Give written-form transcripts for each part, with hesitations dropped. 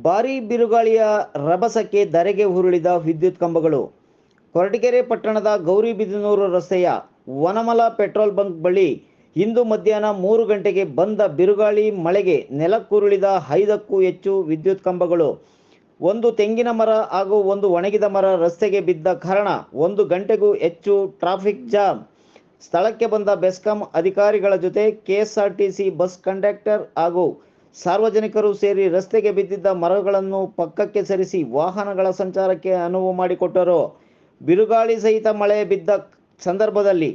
ಭಾರೀ ಬಿರುಗಾಳಿಯ ರಭಸಕ್ಕೆ ಧರೆಗೆ ಉರುಳಿದ ವಿದ್ಯುತ್ ಕಂಬಗಳು. ಕೊರಟಗೆರೆ ಪಟ್ಟಣದ ಗೌರಿಬಿದನೂರು ರಸ್ತೆಯ ವನಮಲ ಪೆಟ್ರೋಲ್ ಬಂಕ್ ಬಳಿ ಇಂದು ಮಧ್ಯಾಹ್ನ 3 ಗಂಟೆಗೆ ಬಂದ ಬಿರುಗಾಳಿ ಮಳೆಗೆ ನೆಲಕ್ಕುರುಳಿದ 5ಕ್ಕೂ ಹೆಚ್ಚು ವಿದ್ಯುತ್ ಕಂಬಗಳು. ಒಂದು ತೆಂಗಿನ ಮರ ಹಾಗೂ ಒಂದು ಒಣಗಿದ ಮರ ರಸ್ತೆಗೆ ಬಿದ್ದ ಕಾರಣ 1 ಗಂಟೆಗೂ ಹೆಚ್ಚು ಟ್ರಾಫಿಕ್ ಜಾಮ್. ಸ್ಥಳಕ್ಕೆ ಬಂದ ಬೆಸ್ಕಾಂ ಅಧಿಕಾರಿಗಳ ಜೊತೆ ಕೆಎಸ್ಆರ್ಟಿಸಿ ಬಸ್ ಕಂಡಕ್ಟರ್ ಹಾಗೂ ಸಾರ್ವಜನಿಕರು ಸೇರಿ ರಸ್ತೆಗೆ ಬಿದ್ದಿದ್ದ ಮರಗಳನ್ನು ಪಕ್ಕಕ್ಕೆ ಸರಿಸಿ ವಾಹನಗಳ ಸಂಚಾರಕ್ಕೆ ಅನುವು ಮಾಡಿಕೊಟ್ಟರು. ಬಿರುಗಾಳಿ ಸಹಿತ ಮಳೆ ಬಿದ್ದ ಸಂದರ್ಭದಲ್ಲಿ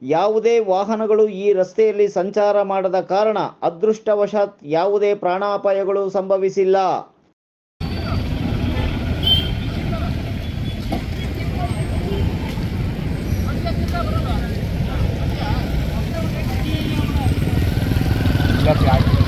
ಯಾವುದೇ ವಾಹನಗಳು ಈ ರಸ್ತೆಯಲ್ಲಿ ಸಂಚಾರ ಮಾಡದ ಕಾರಣ ಅದೃಷ್ಟವಶಾತ್ ಯಾವುದೇ ಪ್ರಾಣಾಪಾಯಗಳು ಸಂಭವಿಸಿಲ್ಲ. Gracias.